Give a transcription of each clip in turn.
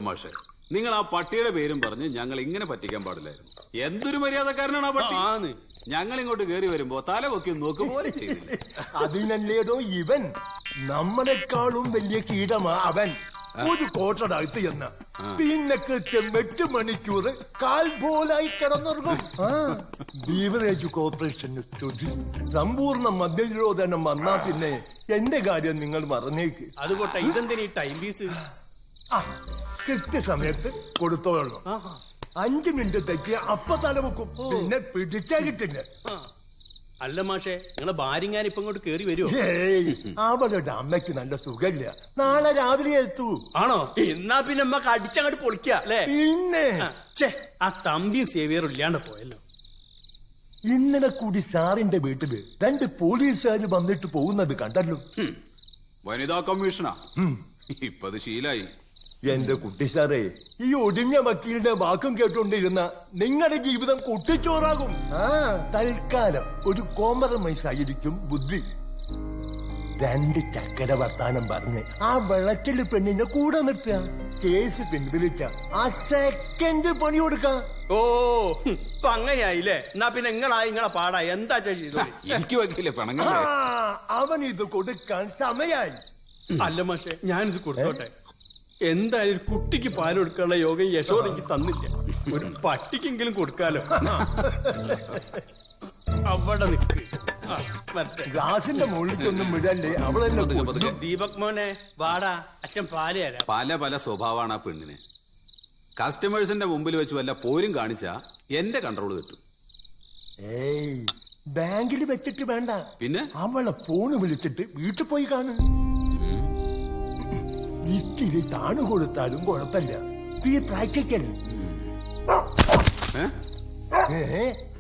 മാഷെ, നിങ്ങൾ ആ പട്ടിയുടെ പേരും പറഞ്ഞ് ഞങ്ങൾ ഇങ്ങനെ പറ്റിക്കാൻ പാടില്ലായിരുന്നു. എന്തൊരു മര്യാദക്കാരനാണ് ആ പട്ടി. ഞങ്ങൾ ഇങ്ങോട്ട് കയറി വരുമ്പോ തല പൊക്കി നോക്കുപോലെ ചെയ്തില്ല. അതിനല്ലേടോ ഇവൻ നമ്മളെക്കാളും വലിയ കീടമാ അവൻ. ഒരു കോട്ടടകത്ത് എന്ന പിന്നെ കൃത്യം 8 മണിക്കൂർ കാൽ പോലായി കിടന്നുറങ്ങും. ബീവറേജ് കോർപ്പറേഷന് സമ്പൂർണ്ണ മദ്യനിരോധനം വന്നാ പിന്നെ എന്റെ കാര്യം നിങ്ങൾ മറന്നേക്ക്. അതുകൊട്ടെ ഇതെന്തിനീ ടൈം പീസ്? കൃത്യസമയത്ത് കൊടുത്തോളണം. 5 മിനിറ്റ് തെറ്റി അപ്പ തലവെക്കും, പിന്നെ പിടിച്ചാ കിട്ടില്ല. അല്ല മാഷെ, നിങ്ങളെ ഭാര്യങ്ങാൻ ഇപ്പൊ ഇങ്ങോട്ട് കേറി വരുമോ? അവളുടെ അമ്മയ്ക്ക് നല്ല സുഖമില്ല, നാളെ രാവിലെ എത്തൂ. ആണോ? എന്നാ പിന്നെ അമ്മക്ക് അടിച്ചങ്ങോട്ട് പൊളിക്ക അല്ലേ? പിന്നെ ആ തമ്പിയും സേവിയറും ഇല്ലാണ്ട് പോയല്ലോ. ഇന്നലെ കൂടി സാറിന്റെ വീട്ടില് 2 പോലീസുകാർ വന്നിട്ട് പോകുന്നത് കണ്ടല്ലോ. വനിതാ കമ്മീഷനാ. ഇപ്പത് ശീലായി. എന്റെ കുട്ടി സാറേ, ഈ ഒടിഞ്ഞ വക്കീലിന്റെ വാക്കും കേട്ടോണ്ടിരുന്ന നിങ്ങളുടെ ജീവിതം കുട്ടിച്ചോറാകും. തൽക്കാലം ഒരു കോംപ്രമൈസ് ആയിരിക്കും ബുദ്ധി. 2 ചക്കര വർത്താനം പറഞ്ഞ് ആ വെള്ളച്ചില് പെണ്ണിന്റെ കൂടെ നിർത്തുക. കേസ് പിൻവലിച്ച ആ സെക്കൻഡ് പണി കൊടുക്കാം. ഓ, ഇപ്പൊ അങ്ങനെയായില്ലേ? എന്നാ പിന്നെ നിങ്ങളെ പാടാ എന്താ ചെയ്തു? എനിക്ക് വയ്ക്കില്ലേ പണങ്ങ. അവൻ ഇത് കൊടുക്കാൻ സമയായി. അല്ല മാഷെ, ഞാനിത് കൊടുത്തോട്ടെ. എന്തായാലും കുട്ടിക്ക് പാല് കൊടുക്കാനുള്ള യോഗം യശോദയ്ക്ക് തന്നില്ല. ഒരു പട്ടിക്കെങ്കിലും കൊടുക്കാലോ. അവിടെ നിൽക്ക്. ഗ്ലാസിന്റെ മുകളിലേക്കൊന്നും വിടല്ലേ, അവളെന്നെ. ദീപക് മോനെ വാടാ, അച്ഛൻ പാല് തരാം. പല പല സ്വഭാവമാണ് ആ പെണ്ണിന്. കസ്റ്റമേഴ്സിന്റെ മുമ്പിൽ വെച്ച് വല്ല പോരും കാണിച്ചാ എന്റെ കൺട്രോൾ കിട്ടും. ഏയ്, ബാങ്കിൽ വെച്ചിട്ട് വേണ്ട, പിന്നെ അവളെ ഫോണ് വിളിച്ചിട്ട് വീട്ടിൽ പോയി കാണും. ഇത്തിരി താണു കൊടുത്താലും കുഴപ്പമില്ല. പ്രാക്ടിക്കൽ.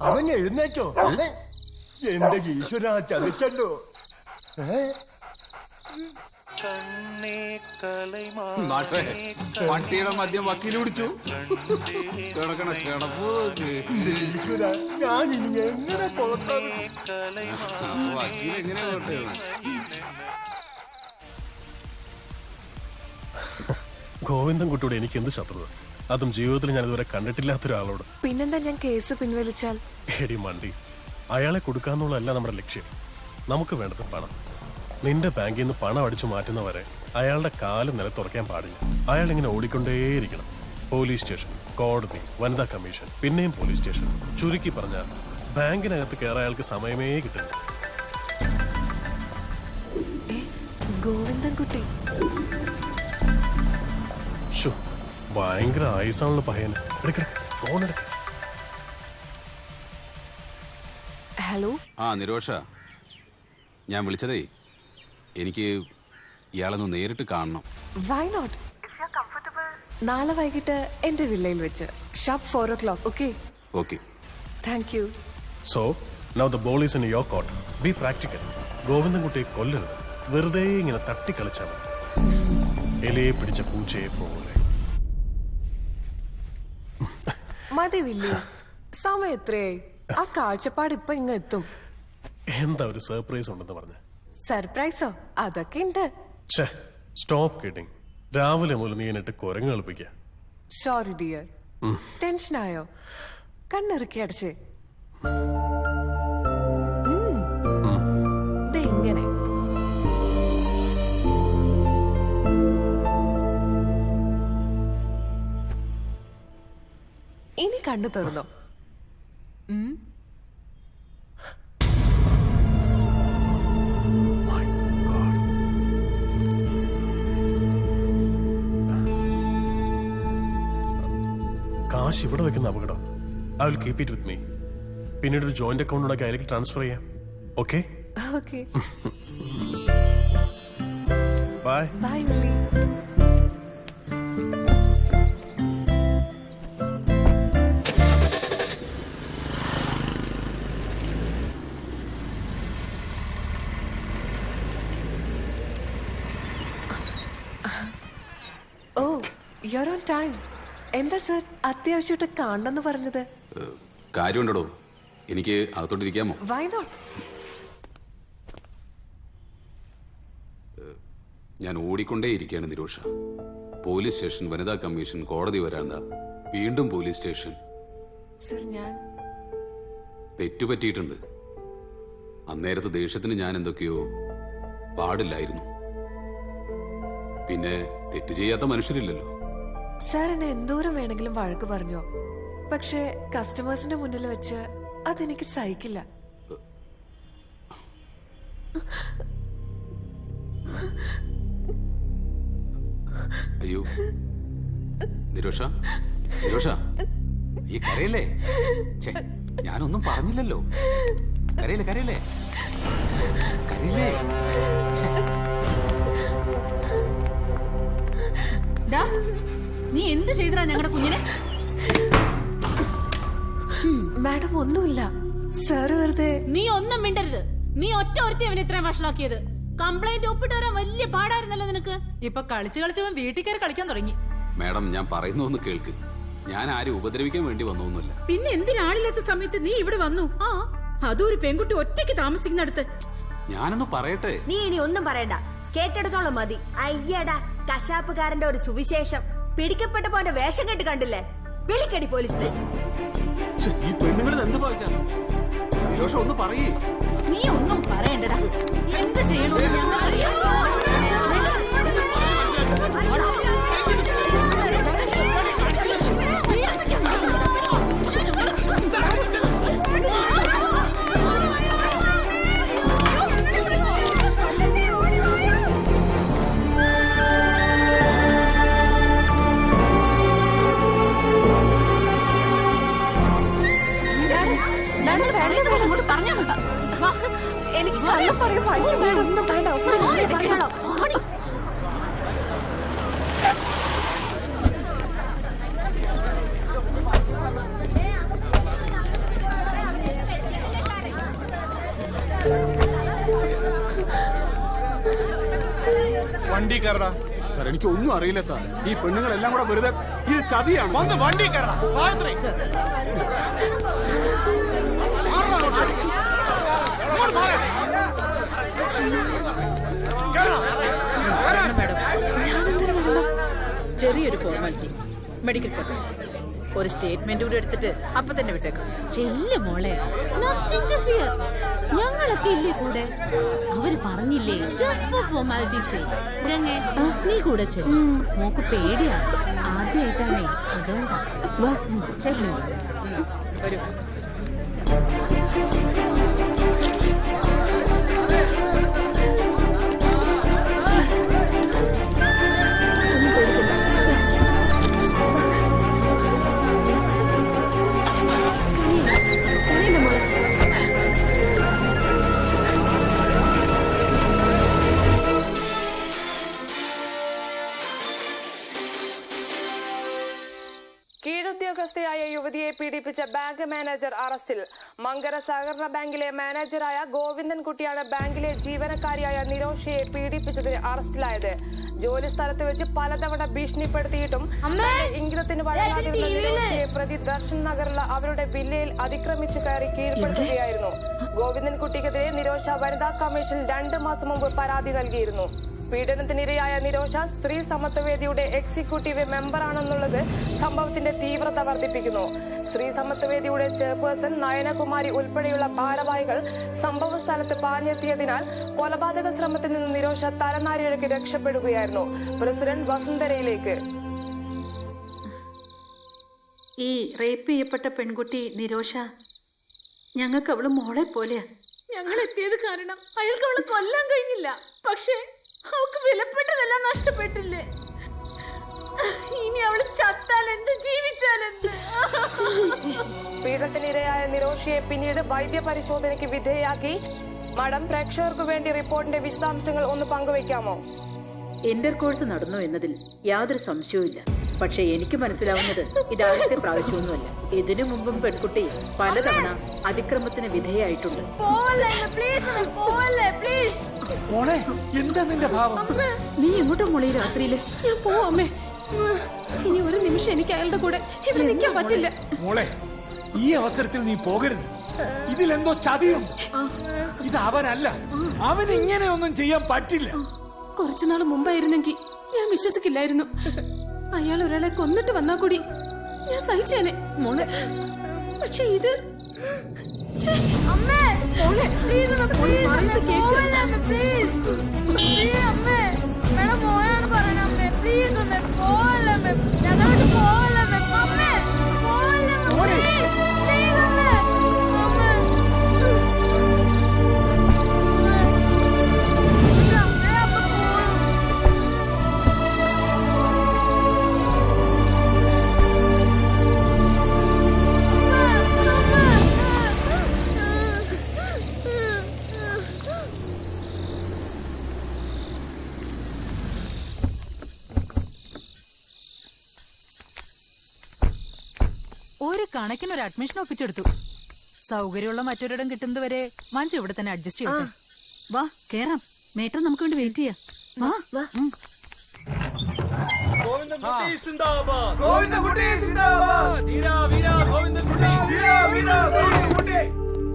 അവൻ എഴുന്നേറ്റോ? എന്റെ ഈശ്വര, ചതിച്ചല്ലോ. മാഷേ, പട്ടിയുടെ മദ്യം വക്കീൽ പിടിച്ചു. കിടക്കണ കിടപ്പ്. ഈശ്വര, ഞാൻ ഇനി എങ്ങനെ പോട്ടെ? വക്കീൽ എങ്ങനെ പോട്ടെ? ഗോവിന്ദൻകുട്ടിയോട് എനിക്ക് എന്ത് ശത്രുത? അതും ജീവിതത്തിൽ ഞാൻ ഇതുവരെ കണ്ടിട്ടില്ലാത്ത ഒരാളോട്. പിന്നെന്താ ഞാൻ കേസ് പിൻവലിച്ചാൽ? എടി മണ്ടി, അയാളെ കൊടുക്കാന്നുള്ളതല്ല നമ്മുടെ ലക്ഷ്യം. നമുക്ക് വേണ്ടത് പണം. നിന്റെ ബാങ്കിൽ നിന്ന് പണം അടിച്ചു മാറ്റുന്നവരെ അയാളുടെ കാല് നിലത്തുറക്കാൻ പാടില്ല. അയാൾ ഇങ്ങനെ ഓടിക്കൊണ്ടേയിരിക്കണം. പോലീസ് സ്റ്റേഷൻ, കോടതി, വനിതാ കമ്മീഷൻ, പിന്നെയും പോലീസ് സ്റ്റേഷൻ. ചുരുക്കി പറഞ്ഞാൽ ബാങ്കിനകത്ത് കയറാൻ അയാൾക്ക് സമയമേ കിട്ടില്ല. ഗോവിന്ദൻകുട്ടി ഭയങ്കര ആയുസാണല്ലോ പയ്യന്. ഫോൺ എടുക്ക. ഹലോ. നിരോഷ, ഞാൻ വിളിച്ചതേ, എനിക്ക് ഇയാളൊന്ന് നേരിട്ട് കാണണം. Why not? നാളെ വൈകിട്ട് എന്റെ വില്ലയിൽ വെച്ച് sharp 4 o'clock. Okay? Okay. Thank you. So now the ball is in your court. Be practical. ഗോവിന്ദൻകുട്ടിയെ കൊല്ലരുത്. വെറുതെ ഇങ്ങനെ തട്ടിക്കളിച്ചാൽ മതി. ഇലയെ പിടിച്ച പൂച്ചയെ പോലെ. മതി വില്ലി, സമയം എത്രയായി? ആ കാഴ്ചപ്പാട് ഇപ്പൊ ഇങ്ങ് എത്തും. എന്താ ഒരു സർപ്രൈസ് ഉണ്ടെന്ന് പറഞ്ഞ? സർപ്രൈസോ? അതൊക്കെ ഉണ്ട്. Stop kidding. രാവിലെ മുതൽ നീ എന്നിട്ട് കുരങ്ങ് കളിപ്പിക്ക. Sorry dear. ടെൻഷനായോ? കണ്ണിറുക്കി അടച്ചേ. ഇങ്ങനെ ഇനി കണ്ണു തുറന്നോ. കാശ് ഇവിടെ വെക്കുന്ന അപകടം. I will keep it with me. പിന്നീട് ഒരു ജോയിന്റ് അക്കൗണ്ട് ഉണ്ടാക്കി അതിലേക്ക് ട്രാൻസ്ഫർ ചെയ്യാം. Okay? Okay. Bye. Bye Willy. Oh, you on time. എന്താ സർ, അത്യാവശ്യമായിട്ട് കാണണമെന്ന് പറഞ്ഞത്? കാര്യമുണ്ടോ? എനിക്ക് അകത്തോട്ടിരിക്കാമോ? Why not? ഞാൻ ഓടിക്കൊണ്ടേയിരിക്കുകയാണ് നിരോഷ. പോലീസ് സ്റ്റേഷൻ, വനിതാ കമ്മീഷൻ, കോടതി വരാന്ത, വീണ്ടും പോലീസ് സ്റ്റേഷൻ. സർ, ഞാൻ തെറ്റുപറ്റിയിട്ടുണ്ട്. അന്നേരത്തെ ദേഷ്യത്തിന് ഞാൻ എന്തൊക്കെയോ പാടില്ലായിരുന്നു. പിന്നെ തെറ്റ് ചെയ്യാത്ത മനുഷ്യരില്ലല്ലോ. സാർ എന്നെ എന്തോരം വേണമെങ്കിലും വഴക്ക് പറഞ്ഞോ, പക്ഷെ കസ്റ്റമേഴ്സിന്റെ മുന്നിൽ വെച്ച് അതെനിക്ക് സഹിക്കില്ല. അയ്യോ നിരോഷ, നിരോഷ, ഈ കരയല്ലേ? ഞാനൊന്നും പറഞ്ഞില്ലല്ലോ. കരയില്ലേ, കരയില്ലേ, കരയില്ലേ? നീ എന്ത് ചെയ്തടാ ഞങ്ങളുടെ കുഞ്ഞിനെ? മാഡം ഒന്നുമില്ല, സാറ് വെറുതെ. നീ ഒന്നും മിണ്ടരുത്. നീ ഒറ്റ ഒരുത്തി അവനെ ഇത്രയും വഷളാക്കിയത്. കംപ്ലൈന്റ് ഒപ്പിട്ട് തരാൻ വലിയ പാടായിരുന്നല്ലോ നിനക്ക്. ഇപ്പൊ കളിച്ച് കളിച്ചവൻ വീട്ടിൽ കയറി കളിക്കാൻ തുടങ്ങി. മാഡം, ഞാൻ പറയുന്നൊന്ന് കേൾക്ക്. ഞാൻ ആരും ഉപദ്രവിക്കാൻ വേണ്ടി വന്നൊന്നുമല്ല. പിന്നെ എന്തിനാളില്ലാത്ത സമയത്ത് നീ ഇവിടെ വന്നു? ആ, അതൊരു പെൺകുട്ടി ഒറ്റയ്ക്ക് താമസിക്കുന്നിടത്ത്. ഞാനൊന്ന് പറയട്ടെ. നീ ഇനി ഒന്നും പറയണ്ട, കേട്ടെടുത്തോളം മതി. അയ്യടാ, കശാപ്പുകാരന്റെ ഒരു സുവിശേഷം. പിടിക്കപ്പെട്ട പോലെ വേഷം കെട്ട് കണ്ടില്ലേ? വിളിക്കടി പോലീസിനെ. ഈ പെണ്ണുങ്ങൾ എന്ത് ഭാവിച്ച? നിരോഷ ഒന്ന് പറയേ. നീ ഒന്നും പറയണ്ടടാ. എന്ത് ചെയ്യണമെന്ന് ഞങ്ങൾക്കറിയാം. എനിക്ക് കള്ളം പറയാൻ വയ്യ മാഡം. ഒന്നും വേണ്ട, പറഞ്ഞോളാം. വണ്ടി കയറടാ. സാർ, എനിക്ക് ഒന്നും അറിയില്ല സാർ. ഈ പെണ്ണുങ്ങളെല്ലാം കൂടെ വെറുതെ ഇത് ചതിയാണ്. വന്ന് വണ്ടി കയറടാ. സാവിത്രി, ചെറിയൊരു ഫോർമാലിറ്റി, മെഡിക്കൽ ചെക്കപ്പ്, ഒരു സ്റ്റേറ്റ്മെന്റ് കൂടി എടുത്തിട്ട് അപ്പൊ തന്നെ വിട്ടേക്കാം. ചെല്ല മോളെ, ഞങ്ങളൊക്കെ ഇല്ലേ കൂടെ? അവര് പറഞ്ഞില്ലേ ജസ്റ്റ് ഫോർ ഫോർമാലിറ്റീസ്. ഗംഗേ, നീ കൂടെ ചെല്ലും. മോക്ക് പേടിയാ, ആദ്യമായിട്ടാണേ, അതുകൊണ്ടാ. ചെല്ലു ഒരു കീഴുദ്യോഗസ്ഥയായ യുവതിയെ പീഡിപ്പിച്ച ബാങ്ക് മാനേജർ അറസ്റ്റിൽ. മങ്കര സഹകരണ ബാങ്കിലെ മാനേജറായ ഗോവിന്ദൻകുട്ടിയാണ് ബാങ്കിലെ ജീവനക്കാരിയായ നിരോഷയെ പീഡിപ്പിച്ചതിന് അറസ്റ്റിലായത്. ജോലി സ്ഥലത്ത് വെച്ച് പലതവണ ഭീഷണിപ്പെടുത്തിയിട്ടും ഇംഗിതത്തിന് വഴങ്ങാതിരുന്ന നിരോഷയെ പ്രതി ദർശൻ നഗറിലെ അവരുടെ വില്ലയിൽ അതിക്രമിച്ചു കയറി കീഴ്പ്പെടുത്തുകയായിരുന്നു. ഗോവിന്ദൻകുട്ടിക്കെതിരെ നിരോഷ വനിതാ കമ്മീഷനിൽ 2 മാസം മുമ്പ് പരാതി നൽകിയിരുന്നു. പീഡനത്തിനിരയായ നിരോഷ സ്ത്രീ സമത്വവേദിയുടെ എക്സിക്യൂട്ടീവ് മെമ്പറാണെന്നുള്ളത് സംഭവത്തിന്റെ തീവ്രത വർദ്ധിപ്പിക്കുന്നു. സ്ത്രീ സമത്വവേദിയുടെ ചെയർപേഴ്സൺ നയനകുമാരി ഉൾപ്പെടെയുള്ള ഭാരവാഹികൾ സംഭവ സ്ഥലത്ത് പാഞ്ഞെത്തിയതിനാൽ കൊലപാതക ശ്രമത്തിൽ നിന്ന് നിരോഷ തലനാരിഴയ്ക്ക് രക്ഷപ്പെടുകയായിരുന്നു. പ്രസിഡന്റ് വസുന്ധരയിലേക്ക്. ഈ റേപ്പ് ചെയ്യപ്പെട്ട പെൺകുട്ടി നിരോഷ, ഞങ്ങൾക്ക് അവള് മോളെ പോലെയാ. ഞങ്ങൾ എത്തിയത് കാരണം അയാൾക്ക് അവളെ കൊല്ലാൻ കഴിഞ്ഞില്ല. പക്ഷേ അവൾക്ക് വിലപ്പെട്ടതെല്ലാം നഷ്ടപ്പെട്ടില്ലേ? ഇനി അവള് ചത്താലെന്ത്, ജീവിച്ചാലെന്ത്? പീഡനത്തിനിരയായ നിരോഷയെ പിന്നീട് വൈദ്യപരിശോധനയ്ക്ക് വിധേയയാക്കി. മാഡം, പ്രേക്ഷകർക്ക് വേണ്ടി റിപ്പോർട്ടിന്റെ വിശദാംശങ്ങൾ ഒന്ന് പങ്കുവയ്ക്കാമോ? ഇന്റർകോഴ്സ് നടന്നു എന്നതിൽ യാതൊരു സംശയവുമില്ല. പക്ഷെ എനിക്ക് മനസ്സിലാവുന്നത് ഇതാദ്യത്തെ പ്രാവശ്യമൊന്നുമല്ല. ഇതിനു മുമ്പും പെൺകുട്ടി പലതവണ അതിക്രമത്തിന് വിധേയായിട്ടുണ്ട്. എന്താ നിന്റെ ഭാവം? നീ എങ്ങോട്ടാ മോളെ രാത്രിയില്? ഞാൻ പോവാമേ. ഇനി ഒരു നിമിഷം എനിക്ക് അയാളുടെ കൂടെ ഇവിടെ നിൽക്കാൻ പറ്റില്ല. മോളെ, ഈ അവസരത്തിൽ നീ പോകരുത്. ഇതിലെന്തോ ചതിയുണ്ട്. ഇത് അവനല്ല, അവൻ ഇങ്ങനെയൊന്നും ചെയ്യാൻ പറ്റില്ല. കുറച്ചുനാൾ മുമ്പായിരുന്നെങ്കിൽ ഞാൻ വിശ്വസിക്കില്ലായിരുന്നു. അയാൾ ഒരാളെ കൊന്നിട്ട് വന്നാ കൂടി ഞാൻ സഹിച്ചേനെ മോളെ. പക്ഷെ ഇത് ഒരു കണക്കിന് ഒരു അഡ്മിഷൻ ഒപ്പിച്ചെടുത്തു. സൗകര്യമുള്ള മറ്റൊരിടം കിട്ടുന്നത് വരെ മഞ്ജു ഇവിടെ തന്നെ അഡ്ജസ്റ്റ് ചെയ്യട്ടെ. വാ കേറാം, മേട്ടൻ നമുക്ക് വേണ്ടി വെയിറ്റ് ചെയ്യാം. വാ വാ.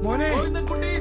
മോനെ ഗോവിന്ദൻകുട്ടി